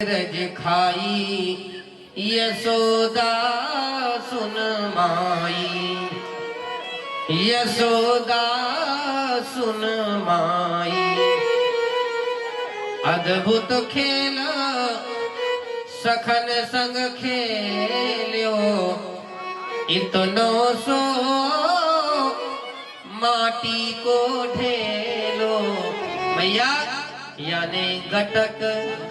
रज खाई यशोदा सुन माई, यशोदा सुन माई। अद्भुत खेल सखन संग खेल्यो, इतनो सो माटी को ढेलो। मैया यानी गटक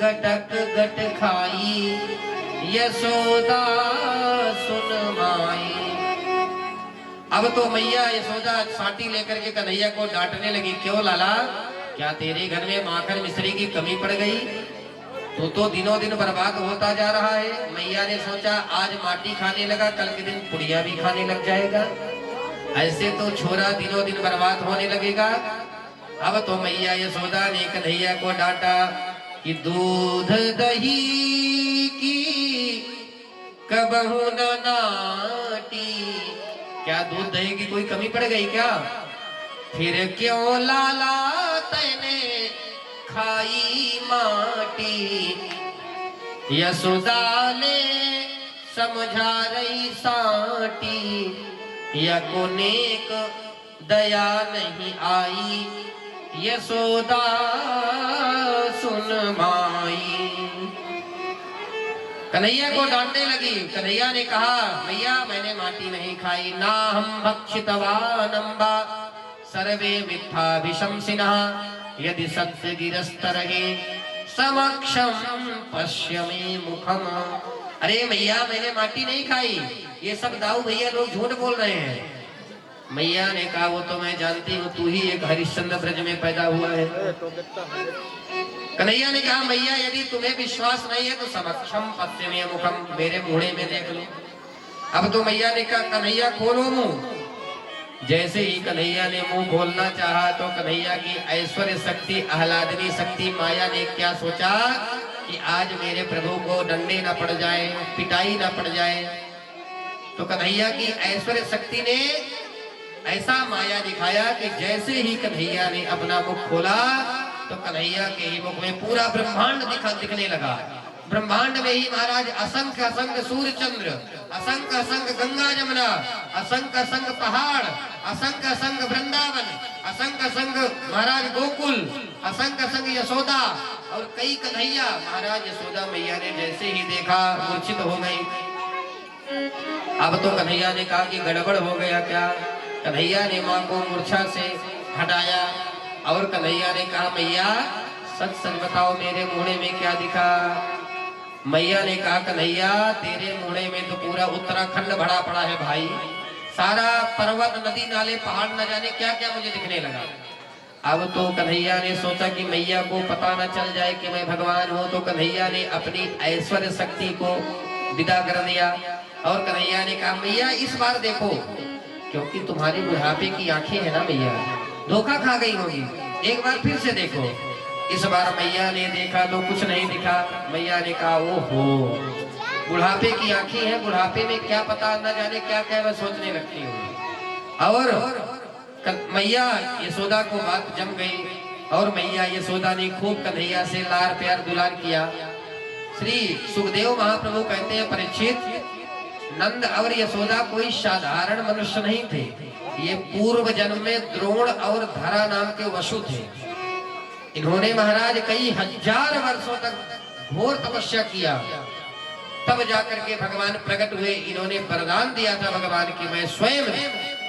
गटक गट खाई यशोदा सुन माई। अब तो मैया यशोदा साटी लेकर के कन्हैया को डांटने लगी, क्यों लाला, क्या तेरे घर में माखन मिश्री की कमी पड़ गई? तू तो दिनों दिन बर्बाद होता जा रहा है। मैया ने सोचा आज माटी खाने लगा, कल के दिन पुड़िया भी खाने लग जाएगा, ऐसे तो छोरा दिनों दिन बर्बाद होने लगेगा। अब तो मैया यशोदा ने कन्हैया को डांटा कि दूध दही की कबहू न नाटी। क्या दूध दही की कोई कमी पड़ गई क्या? फिर क्यों लाला तैने खाई माटी। यशोदा ने समझा रही साटी, या को नेक दया नहीं आई यशोदा सुन माई। कन्हैया को डांटने लगी। कन्हैया ने कहा, मैया मैंने माटी नहीं खाई, ना हम भक्षितवानंबा सर्वे मिथ्याभिशंसिनः, यदि सत्य गिरस्तरगे समक्षम पश्य मे मुखम। अरे मैया मैंने माटी नहीं खाई, ये सब दाऊ भैया लोग झूठ बोल रहे हैं। मैया ने कहा, वो तो मैं जानती हूँ, तू ही एक हरिश्चंद्र ब्रज में पैदा हुआ है। कन्हैया ने कहा, मैया यदि तुम्हें विश्वास नहीं है तो समक्षम पश्य मे मुखम, मेरे मुंह में देख लो। अब तो मैया ने कहा, कन्हैया खोलो मुंह। जैसे ही कन्हैया ने मुंह खोलना चाहा तो कन्हैया की ऐश्वर्य शक्ति, आह्लादनी शक्ति माया ने क्या सोचा कि आज मेरे प्रभु को डंडे न पड़ जाए, पिटाई न पड़ जाए। तो कन्हैया की ऐश्वर्य शक्ति ने ऐसा माया दिखाया कि जैसे ही कन्हैया ने अपना मुख खोला तो कन्हैया के ही मुख में पूरा ब्रह्मांड दिखने लगा। ब्रह्मांड में ही महाराज असंख्य असंख्य सूर्य चंद्र, असंख्य असंख्य गंगा जमुना, असंख्य असंख्य पहाड़, असंख्य असंख्य वृंदावन, असंख्य असंख्य महाराज गोकुल, असंख्य असंख्य यशोदा और कई कन्हैया। महाराज यशोदा मैया ने जैसे ही देखा मूर्छित हो गई। अब तो कन्हैया ने कहा कि गड़बड़ हो गया क्या? कन्हैया ने मां को मूर्छा से हटाया और कन्हैया ने कहा, मैया सच सच बताओ मेरे मुंह में क्या दिखा? मैया ने कहा, कन्हैया तेरे मुंह में तो पूरा उत्तराखंड भरा पड़ा है भाई, सारा पर्वत नदी नाले पहाड़ न जाने क्या क्या मुझे दिखने लगा। अब तो कन्हैया ने सोचा कि मैया को पता न चल जाए कि मैं भगवान हूँ, तो कन्हैया ने अपनी ऐश्वर्य शक्ति को विदा कर दिया और कन्हैया ने कहा, मैया इस बार देखो, क्योंकि तुम्हारी बुढ़ापे की आंखें है ना मैया, धोखा खा गई होगी, एक बार फिर से देखो। इस बार मैया ने देखा तो कुछ नहीं दिखा। मैया ने कहा, ओहो बुढ़ापे की आंखें हैं, बुढ़ापे में क्या पता न जाने क्या क्या मैं सोचने लगती हूँ। और मैया यशोदा को बात जम गई और मैया यशोदा ने खूब कन्हैया से लार प्यार दुलार किया। श्री सुखदेव महाप्रभु कहते हैं, परीक्षित नंद और यशोदा कोई साधारण मनुष्य नहीं थे, ये पूर्व जन्म में द्रोण और धरा नाम के वसु थे। इन्होंने महाराज कई हजार वर्षों तक घोर तपस्या किया, तब जाकर के भगवान प्रकट हुए। इन्होंने वरदान दिया था भगवान की, मैं स्वयं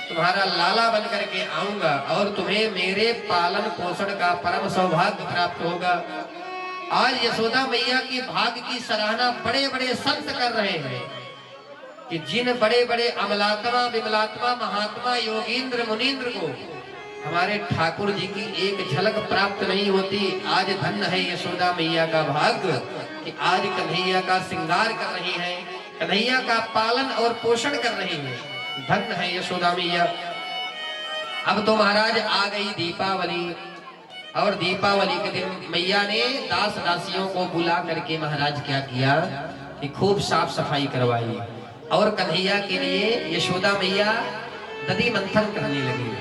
तुम्हारा लाला बन करके आऊंगा और तुम्हें मेरे पालन पोषण का परम सौभाग्य प्राप्त होगा। आज यशोदा मैया की भाग्य की सराहना बड़े बड़े संत कर रहे हैं कि जिन बड़े बड़े अमलात्मा विमलात्मा महात्मा योगींद्र मुनींद्र को हमारे ठाकुर जी की एक झलक प्राप्त नहीं होती, आज धन्य है यशोदा मैया का भाग्य कि आज कन्हैया का श्रृंगार कर रही है, कन्हैया का पालन और पोषण कर रही है। धन्य है यशोदा मैया। अब तो महाराज आ गई दीपावली और दीपावली के दिन मैया ने दास दासियों को बुला करके महाराज क्या किया कि खूब साफ सफाई करवाई और कन्हैया के लिए यशोदा मैया दधी मंथन करने लगी।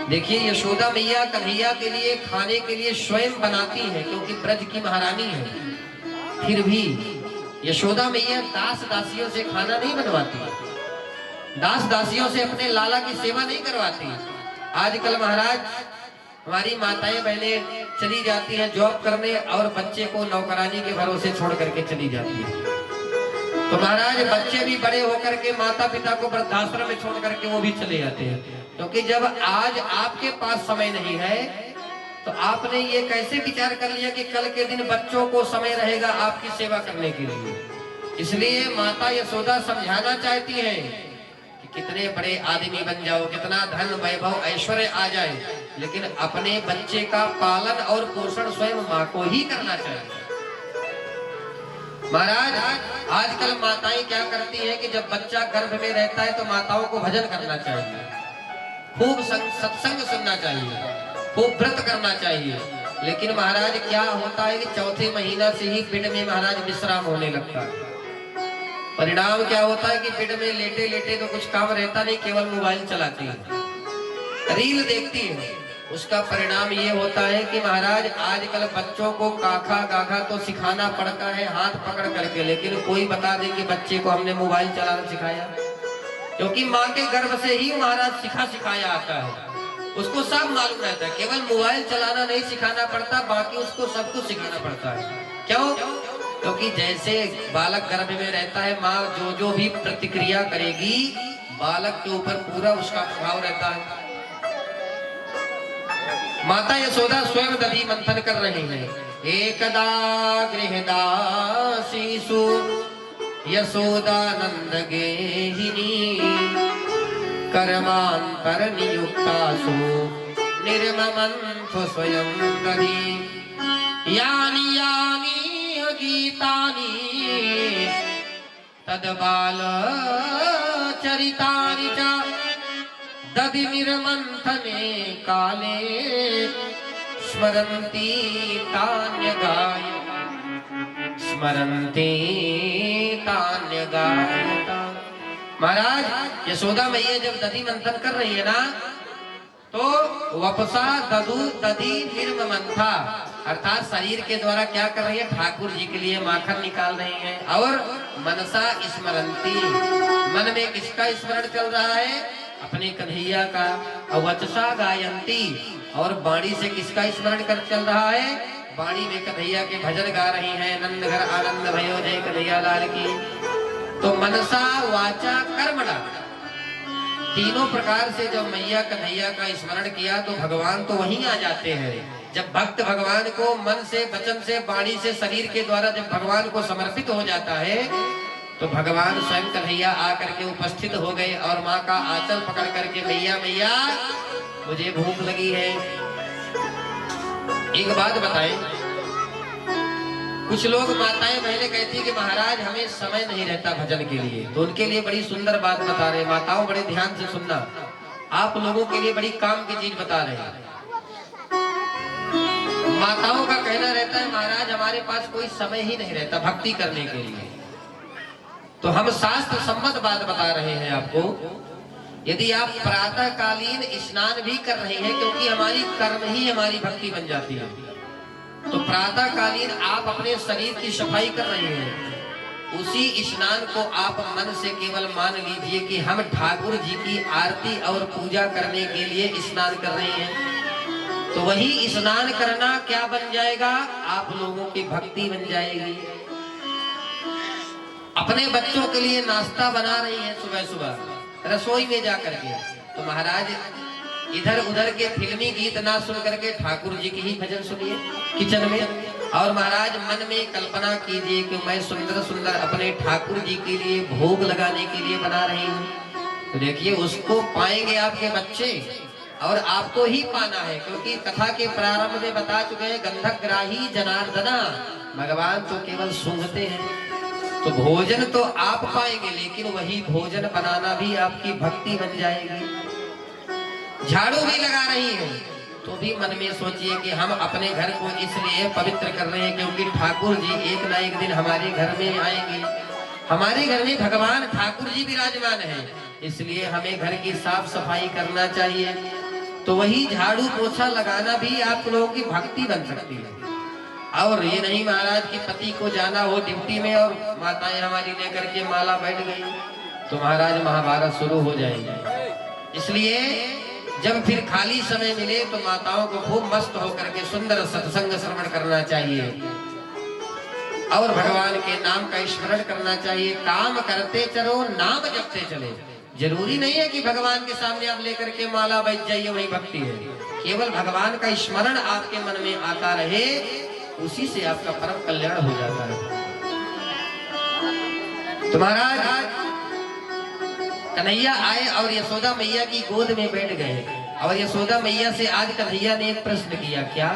देखिए यशोदा मैया कन्हैया के लिए खाने के लिए स्वयं बनाती है, क्योंकि ब्रज की महारानी है। फिर भी यशोदा मैया दास दासियों से खाना नहीं बनवाती, दास दासियों से अपने लाला की सेवा नहीं करवाती। आजकल महाराज हमारी माताएं बहनें चली जाती हैं जॉब करने और बच्चे को नौकरानी के भरोसे छोड़ करके चली जाती है। तो महाराज बच्चे भी बड़े होकर के माता पिता को वृद्धाश्रम में छोड़ करके वो भी चले जाते हैं, क्योंकि जब आज आपके पास समय नहीं है तो आपने ये कैसे विचार कर लिया कि कल के दिन बच्चों को समय रहेगा आपकी सेवा करने के लिए। इसलिए माता यशोदा समझाना चाहती है कि कितने बड़े आदमी बन जाओ, कितना धन वैभव ऐश्वर्य आ जाए, लेकिन अपने बच्चे का पालन और पोषण स्वयं माँ को ही करना चाहिए। महाराज आजकल माताएं क्या करती हैं कि जब बच्चा गर्भ में रहता है तो माताओं को भजन करना चाहिए, खूब सत्संग सुनना चाहिए, खूब व्रत करना चाहिए। लेकिन महाराज क्या होता है कि चौथे महीना से ही पेट में महाराज विश्राम होने लगता है। परिणाम क्या होता है कि पेट में लेटे लेटे तो कुछ काम रहता नहीं, केवल मोबाइल चलाती है, रील देखती है। उसका परिणाम ये होता है कि महाराज आजकल बच्चों को काखा गाखा तो सिखाना पड़ता है हाथ पकड़ करके, लेकिन कोई बता दे कि बच्चे को हमने मोबाइल चलाना सिखाया, क्योंकि माँ के गर्भ से ही महाराज सिखाया आता है। उसको सब मालूम रहता है, केवल मोबाइल चलाना नहीं सिखाना पड़ता, बाकी उसको सब कुछ सिखाना पड़ता है। क्यों? क्योंकि जैसे बालक गर्भ में रहता है, माँ जो जो भी प्रतिक्रिया करेगी बालक के ऊपर पूरा उसका प्रभाव रहता है। माता यशोदा स्वयं दधि मंथन कर रही हैं। एकदा गृहदासीसु यशोदानंद गेहिनी कर्मांतर नियुक्तासु निर्ममन्थु स्वयं दधि यानि यानि गीतानि तद्बाल चरितानि च दधि निर्मंथने काले स्मरन्ति तान्यगाय स्मरन्ति तान्यगायता। महाराज यशोदा मैया जब दधि मंथन कर रही है ना, तो वपसा दधु दधि निर्ममंथा, अर्थात शरीर के द्वारा क्या कर रही है, ठाकुर जी के लिए माखन निकाल रही है। और मनसा स्मरंती, मन में किसका स्मरण चल रहा है, अपने कन्हैया का। और वचसा गायंती, और बाणी से किसका स्मरण कर चल रहा है, बाणी में कन्हैया के भजन गा रही हैं, नंद घर आनंद भयो जय कन्हैया लाल की। तो मनसा वाचा कर्मणा, तीनों प्रकार से जब मैया कन्हैया का स्मरण किया तो भगवान तो वहीं आ जाते हैं। जब भक्त भगवान को मन से, वचन से, वाणी से, शरीर के द्वारा जब भगवान को समर्पित हो जाता है तो भगवान स्वयं कन्हैया आकर के उपस्थित हो गए और माँ का आंचल पकड़ करके, मैया मैया मुझे भूख लगी है। एक बात बताएं, कुछ लोग माताएं पहले कहती है कि महाराज हमें समय नहीं रहता भजन के लिए, तो उनके लिए बड़ी सुंदर बात बता रहे। माताओं बड़े ध्यान से सुनना, आप लोगों के लिए बड़ी काम की चीज बता रहे हैं। माताओं का कहना रहता है महाराज हमारे पास कोई समय ही नहीं रहता भक्ति करने के लिए। तो हम शास्त्र सम्मत बात बता रहे हैं आपको। यदि आप प्रातः कालीन स्नान भी कर रहे हैं, क्योंकि हमारी कर्म ही हमारी भक्ति बन जाती है, तो प्रातः कालीन आप अपने शरीर की सफाई कर रहे हैं, उसी स्नान को आप मन से केवल मान लीजिए कि हम ठाकुर जी की आरती और पूजा करने के लिए स्नान कर रहे हैं। तो वही स्नान करना क्या बन जाएगा, आप लोगों की भक्ति बन जाएगी। अपने बच्चों के लिए नाश्ता बना रही हैं सुबह सुबह रसोई में जाकर के, तो महाराज इधर उधर के फिल्मी गीत ना सुन करके ठाकुर जी की ही भजन सुनिए किचन में। और महाराज मन में कल्पना कीजिए कि मैं सुंदर सुंदर अपने ठाकुर जी के लिए भोग लगाने के लिए बना रही हूँ, तो देखिए उसको पाएंगे आपके बच्चे और आपको ही पाना है, क्योंकि कथा के प्रारंभ में बता चुके हैं गंधग्राही जनार्दना, भगवान तो केवल सूंघते हैं। तो भोजन तो आप पाएंगे, लेकिन वही भोजन बनाना भी आपकी भक्ति बन जाएगी। झाड़ू भी लगा रही है तो भी मन में सोचिए कि हम अपने घर को इसलिए पवित्र कर रहे हैं क्योंकि ठाकुर जी एक ना एक दिन हमारे घर में आएंगे। हमारे घर में भगवान ठाकुर जी विराजमान है, इसलिए हमें घर की साफ सफाई करना चाहिए। तो वही झाड़ू पोछा लगाना भी आप लोगों की भक्ति बन सकती है। और ये नहीं महाराज कि पति को जाना हो ड्यूटी में और माताएं हमारी लेकर के माला बैठ गई, तो महाराज महाभारत शुरू हो जाएगी। इसलिए जब फिर खाली समय मिले तो माताओं को खूब मस्त होकर के सुंदर सत्संग श्रवण करना चाहिए और भगवान के नाम का स्मरण करना चाहिए। काम करते चलो, नाम जपते चले। जरूरी नहीं है कि भगवान के सामने आप लेकर के माला बैठ जाइए, वही भक्ति है। केवल भगवान का स्मरण आपके मन में आता रहे, उसी से आपका परम कल्याण हो जाता है। तो महाराज कन्हैया आए और यशोदा मैया की गोद में बैठ गए और यशोदा मैया से आज कन्हैया ने एक प्रश्न किया। क्या?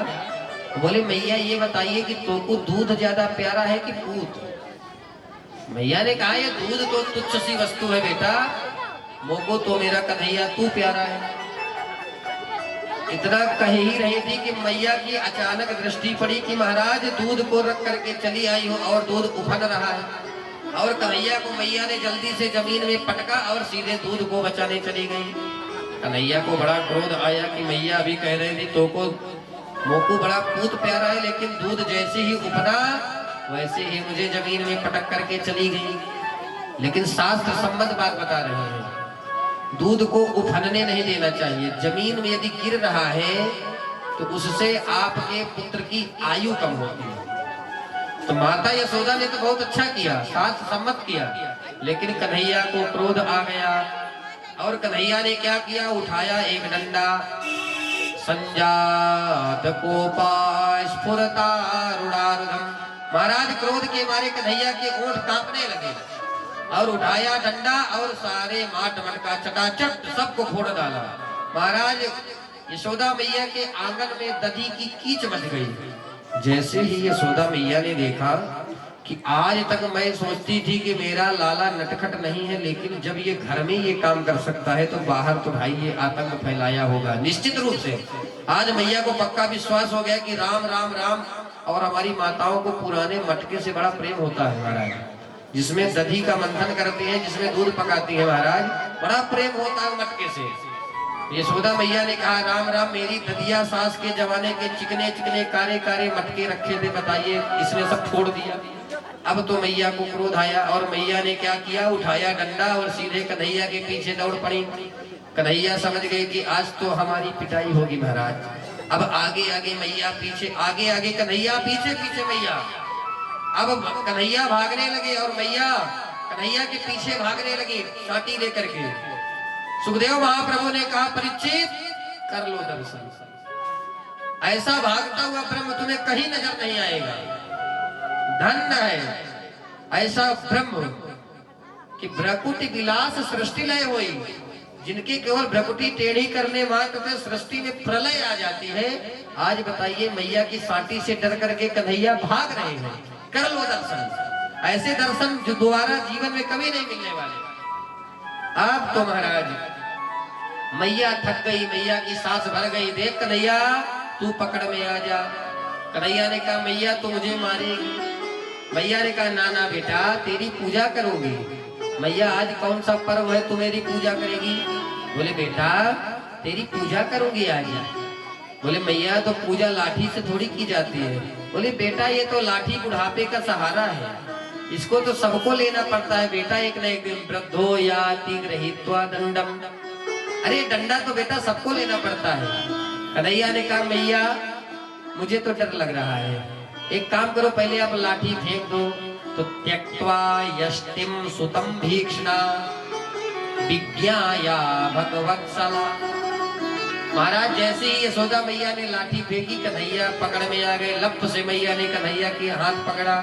बोले मैया ये बताइए कि तुमको दूध ज्यादा प्यारा है कि पूत? मैया ने कहा ये दूध तो तुच्छ सी वस्तु है बेटा, मोको तो मेरा कन्हैया तू प्यारा है। इतना कह ही रही थी कि मैया की अचानक दृष्टि पड़ी कि महाराज दूध को रख करके चली आई हो और दूध उफन रहा है और कन्हैया को मैया ने जल्दी से जमीन में पटका और सीधे दूध को बचाने चली गई। कन्हैया को बड़ा क्रोध आया कि मैया अभी कह रही थी तो को मोको बड़ा पूत प्यारा है, लेकिन दूध जैसे ही उपना वैसे ही मुझे जमीन में पटक करके चली गई। लेकिन शास्त्र संबद्ध बात बता रहे हैं, दूध को उफनने नहीं देना चाहिए। जमीन में यदि गिर रहा है तो उससे आपके पुत्र की आयु कम होती है। तो माता यशोदा ने तो बहुत अच्छा किया, शास्त्र सम्मत किया, लेकिन कन्हैया को क्रोध आ गया और कन्हैया ने क्या किया? उठाया एक डंडा, संजात कोपा स्फुरता रुणारुधम। महाराज क्रोध के मारे कन्हैया के ओंठ कांपने लगे और उठाया डंडा और सारे माट मटका चटाचट सबको फोड़ डाला। महाराज यशोदा मैया के आंगन में दधी की कीच मच गई। जैसे ही यशोदा मैया ने देखा कि आज तक मैं सोचती थी कि मेरा लाला नटखट नहीं है, लेकिन जब ये घर में ये काम कर सकता है तो बाहर तो भाई ये आतंक फैलाया होगा। निश्चित रूप से आज मैया को पक्का विश्वास हो गया कि राम राम राम। और हमारी माताओं को पुराने मटके से बड़ा प्रेम होता है महाराज, जिसमें दधी का मंथन करती हैं, जिसमें दूध पकाती है महाराज, बड़ा प्रेम होता है मटके से। यशोदा मैया ने कहा राम राम, मेरी ददिया सास के जमाने के चिकने चिकने कारे कारे मटके रखे थे, बताइए इसने सब छोड़ दिया। अब तो मैया को क्रोध आया और मैया ने क्या किया? उठाया डंडा और सीधे कन्हैया के पीछे दौड़ पड़ी। कन्हैया समझ गए कि आज तो हमारी पिटाई होगी महाराज। अब आगे आगे मैया पीछे, आगे आगे कन्हैया, पीछे पीछे मैया। अब कन्हैया भागने लगे और मैया कन्हैया के पीछे भागने लगी साटी लेकर के। सुखदेव महाप्रभु ने कहा परीक्षित कर लो दर्शन, ऐसा भागता हुआ ब्रह्म तुम्हें कहीं नजर नहीं आएगा। धन्य है ऐसा ब्रह्म कि भ्रकुटी विलास सृष्टि लय हुई, जिनकी केवल भ्रकुटी टेढ़ी करने मात्र से सृष्टि में प्रलय आ जाती है। आज बताइए मैया की साटी से डर करके कन्हैया भाग रहे हैं। कर लो दर्शन, ऐसे दर्शन जो दोबारा जीवन में कभी नहीं मिलने वाले। आप तो महाराज मैया थक गई, मैया की सांस भर गई। देख कन्हैया तू पकड़ में आ जा। कन्हैया ने कहा मैया तो मुझे मारेगी। मैया ने कहा नाना बेटा तेरी पूजा करोगी। मैया आज कौन सा पर्व है तू मेरी पूजा करेगी? बोले बेटा तेरी पूजा करूंगी आज। बोले मैया तो पूजा लाठी से थोड़ी की जाती है। बोले बेटा ये तो लाठी बुढ़ापे का सहारा है, इसको तो सबको लेना पड़ता है बेटा, एक न एक दिन वृद्धो याति गृहीत्वा दंडम। अरे डंडा तो बेटा सबको लेना पड़ता है। कन्हैया ने कहा मैया मुझे तो डर लग रहा है, एक काम करो पहले आप लाठी फेंक दो। तो त्यक्त्वा यष्टिम सुतम भीक्षणा विज्ञाया भगवत्सला। महाराज जैसे ही यशोदा मैया ने लाठी फेंकी कन्हैया पकड़ में आ गए। लप से मैया ने कन्हैया के हाथ पकड़ा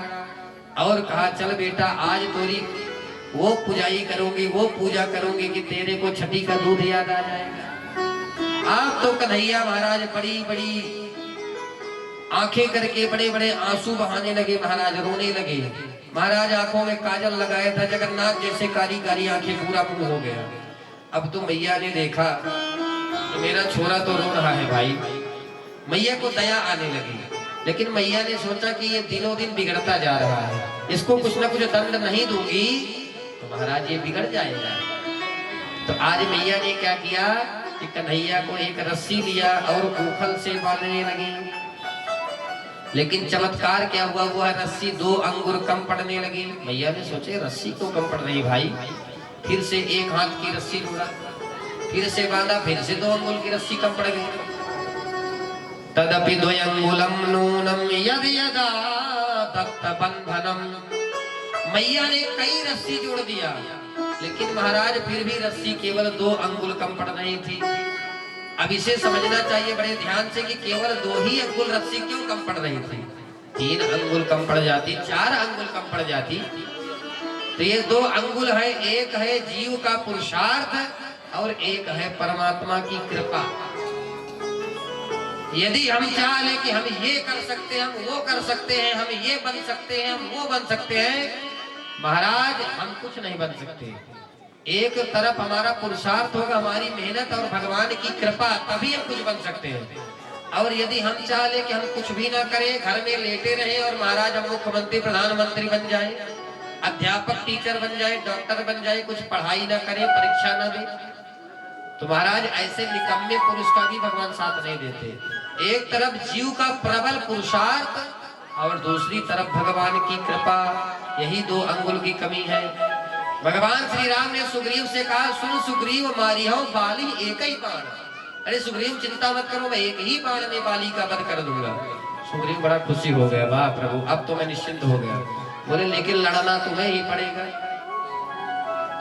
और कहा चल बेटा आज तोरी वो पुजाई करूंगी, वो पूजा करूंगी कि तेरे को छठी का दूध याद आ जाएगा। आप तो कन्हैया महाराज बड़ी बड़ी आंखें करके बड़े बड़े आंसू बहाने लगे महाराज, रोने लगे महाराज। आंखों में काजल लगाया था जगन्नाथ जैसे कारी कारी आंखें, पूरा मुंह हो गया। अब तो मैया ने देखा तो मेरा छोरा तो रो रहा है भाई। मैया को दया आने लगी, लेकिन मैया ने सोचा कि ये दिनों दिन बिगड़ता जा रहा है, इसको कुछ ना कुछ दंड नहीं दूंगी तो महाराज ये बिगड़ जाएगा। तो आज मैया ने क्या किया कि कन्हैया को एक रस्सी लिया और उखल से बांधने लगी। लेकिन चमत्कार क्या हुआ, वो है रस्सी 2 अंगुल कम पड़ने लगी। मैया ने सोचे रस्सी क्यों कम पड़ रही भाई, फिर से एक हाथ की रस्सी ढूंढा, फिर से बांधा, फिर से 2 अंगुल की रस्सी कम पड़ गई। तदपि द्वयंगुलम नूनम यद यदा दत्त बंधनम। मैया ने कई रस्सी जोड़ दिया, लेकिन महाराज फिर भी रस्सी केवल 2 अंगुल कम पड़ रही थी। अब इसे समझना चाहिए बड़े ध्यान से कि केवल 2 ही अंगुल रस्सी क्यों कम पड़ रही थी। 3 अंगुल कम पड़ जाती, 4 अंगुल कम पड़ जाती, तो ये 2 अंगुल है, एक है जीव का पुरुषार्थ और एक है परमात्मा की कृपा। यदि हम चाह ले कि हम ये कर सकते हैं, हम वो कर सकते हैं, हम ये बन सकते हैं, हम वो बन सकते हैं, महाराज हम कुछ नहीं बन सकते। एक तरफ हमारा पुरुषार्थ होगा, हमारी मेहनत और भगवान की कृपा, तभी हम कुछ बन सकते हैं। और यदि हम चाह ले कि हम कुछ भी ना करें, घर में लेटे रहे और महाराज हम मुख्यमंत्री प्रधानमंत्री बन जाए, अध्यापक टीचर बन जाए, डॉक्टर बन जाए, कुछ पढ़ाई ना करें, परीक्षा ना दे, तो महाराज ऐसे निकम्मे पुरुष का भी भगवान साथ नहीं देते। एक तरफ जीव का प्रबल पुरुषार्थ और दूसरी तरफ भगवान की कृपा, यही 2 अंगुल की कमी है। भगवान श्री राम ने सुग्रीव से कहा, सुन सुग्रीव मारियो बाली एक ही बाण। अरे सुग्रीव चिंता मत करो, मैं एक ही बाण में बाली का वध कर दूंगा। सुग्रीव बड़ा खुशी हो गया, वाह प्रभु अब तो मैं निश्चिंत हो गया। बोले लेकिन लड़ना तुम्हें ही पड़ेगा।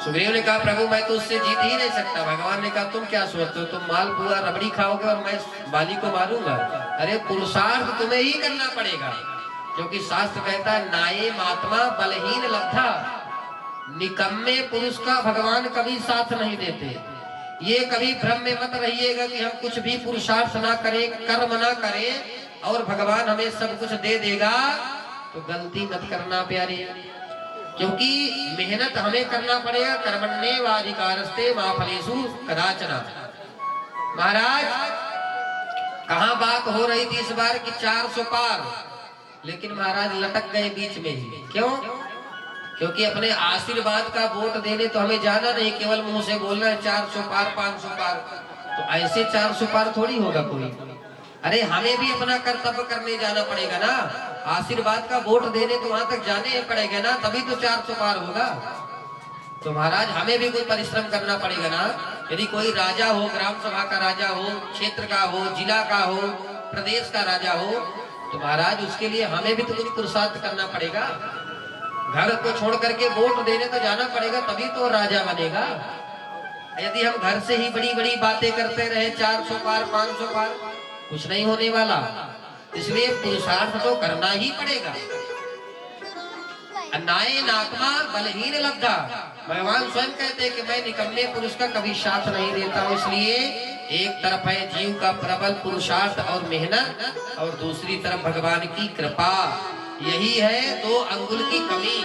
सुग्रीव ने कहा प्रभु मैं तो उससे जीत ही नहीं सकता। भगवान ने कहा तुम क्या सोचते हो, तुम मालपुआ रबड़ी खाओगे और मैं बाली को मारूंगा। अरे पुरुषार्थ तुम्हें ही करना पड़ेगा, क्योंकि शास्त्र कहता है नाये महात्मा बलहीन लब्धा। निकम्मे पुरुष का भगवान कभी साथ नहीं देते। ये कभी भ्रम में मत रहिएगा कि हम कुछ भी पुरुषार्थ ना करें, कर्म ना करें और भगवान हमें सब कुछ दे देगा, तो गलती मत करना प्यारे, क्योंकि मेहनत हमें करना पड़ेगा। कर्मण्येवाधिकारस्ते मा फलेषु कदाचन। महाराज कहां बात हो रही थी इस बार की 400 पार, लेकिन महाराज लटक गए बीच में ही। क्यों? क्योंकि अपने आशीर्वाद का वोट देने तो हमें जाना नहीं, केवल मुंह से बोलना है 400 पार 500 पार, तो ऐसे 400 पार थोड़ी होगा कोई। अरे हमें भी अपना कर्तव्य करने जाना पड़ेगा ना, आशीर्वाद का वोट देने तो वहां तक जाने पड़ेगा ना, तभी तो 400 पार होगा। तो महाराज हमें भी कोई परिश्रम करना पड़ेगा ना। यदि कोई राजा हो, ग्राम सभा का राजा हो, क्षेत्र का हो, जिला का हो, प्रदेश का राजा हो, तो महाराज उसके लिए हमें भी तो कुछ पुरुषार्थ करना पड़ेगा। घर को छोड़ करके वोट देने तो जाना पड़ेगा, तभी तो राजा बनेगा। यदि हम घर से ही बड़ी बड़ी बातें करते रहे 400 पार 500 पार, कुछ नहीं होने वाला। इसलिए पुरुषार्थ तो करना ही पड़ेगा। नाये नात्मा बलहीन लब्धा। भगवान स्वयं कहते हैं कि मैं निकम्मे पुरुष का कभी साथ नहीं देता हूँ। इसलिए एक तरफ है जीव का प्रबल पुरुषार्थ और मेहनत, और दूसरी तरफ भगवान की कृपा। यही है 2 अंगुल की कमी।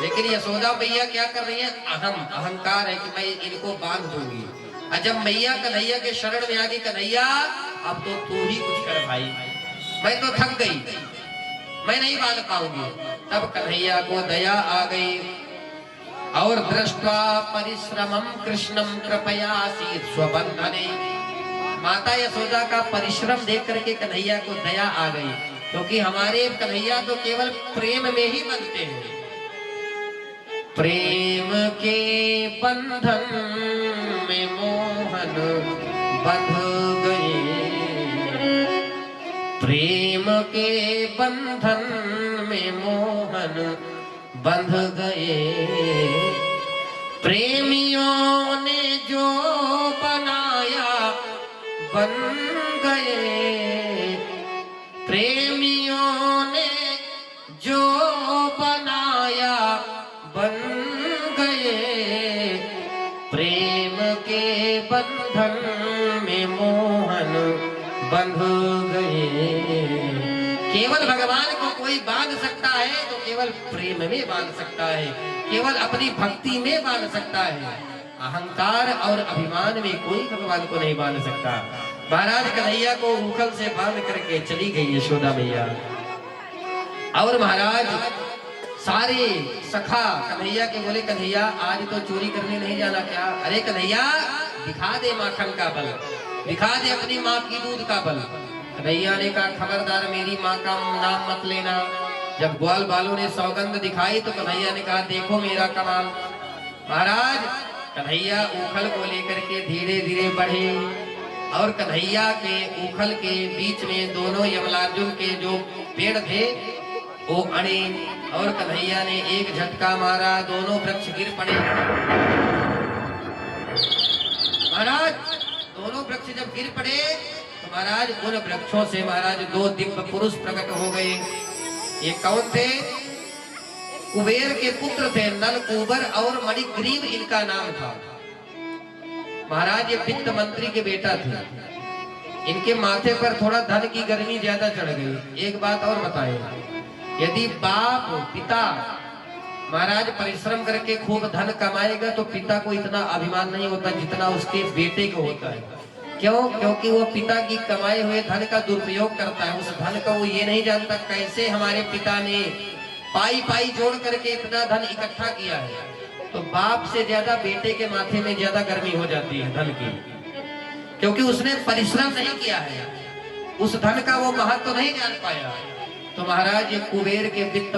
लेकिन यशोदा मैया क्या कर रही है, अहंकार है कि मैं इनको बांध दूंगी। और जब मैया कन्हैया के शरण में आ गई, कन्हैया अब तो तू ही कुछ कर भाई, मैं तो थक गई, मैं नहीं बांध पाऊंगी। तब कन्हैया को दया आ गई, और दृष्ट्वा परिश्रमम कृष्णम कृपयासीत स्वबंधने। माता यशोदा का परिश्रम देख करके कन्हैया को दया आ गई, क्योंकि हमारे कन्हैया तो केवल प्रेम में ही बनते हैं। प्रेम के बंधन में मोहन बंध गए, प्रेम के बंधन में मोहन बंध गए। प्रेमियों ने जो बनाया बन गए, प्रेमियों ने जो बनाया बन गए। प्रेम के बंधन में मोहन बंध गए। केवल भगवान को कोई बांध सकता है तो केवल प्रेम में बांध सकता है, केवल अपनी भक्ति में बांध सकता है। अहंकार और अभिमान में कोई भगवान को नहीं बांध सकता। महाराज कन्हैया को उखल से बांध करके चली गई यशोदा मैया, और महाराज सारे सखा कन्हैया के बोले कन्हैया आज तो चोरी करने नहीं जाना क्या? अरे कन्हैया दिखा दे माखन का बल, दिखा दे अपनी माँ की दूध का बल। कन्हैया ने कहा खबरदार मेरी माँ का नाम मत लेना। जब ग्वाल बालों ने सौगंध दिखाई तो कन्हैया ने कहा देखो मेरा कमाल। महाराज कन्हैया उखल को लेकर के धीरे धीरे बढ़े और कन्हैया के उखल के बीच में दोनों यमलार्जुन के जो पेड़ थे वो अड़े और कन्हैया ने एक झटका मारा, दोनों वृक्ष गिर पड़े। महाराज दोनों वृक्ष जब गिर पड़े तो महाराज उन वृक्षों से महाराज दो दिव्य पुरुष प्रकट हो गए। ये कौन थे? कुबेर के पुत्र थे, नल कुबर और मणिग्रीव इनका नाम था। महाराज ये वित्त मंत्री के बेटा थे। इनके माथे पर थोड़ा धन की गर्मी ज्यादा चढ़ गई। एक बात और बताए, यदि बाप पिता महाराज परिश्रम करके खूब धन कमाएगा तो पिता को इतना अभिमान नहीं होता जितना उसके बेटे को होता है। क्यों? क्योंकि वो पिता की कमाए हुए धन का दुरुपयोग करता है। उस धन का वो ये नहीं जानता कैसे हमारे पिता ने पाई पाई जोड़ करके इतना धन इकट्ठा किया है। तो बाप से ज्यादा बेटे के माथे में ज्यादा गर्मी हो जाती है धन की, क्योंकि उसने परिश्रम नहीं किया है, उस धन का वो महत्व नहीं जान पाया। तो महाराज ये कुबेर के वित्त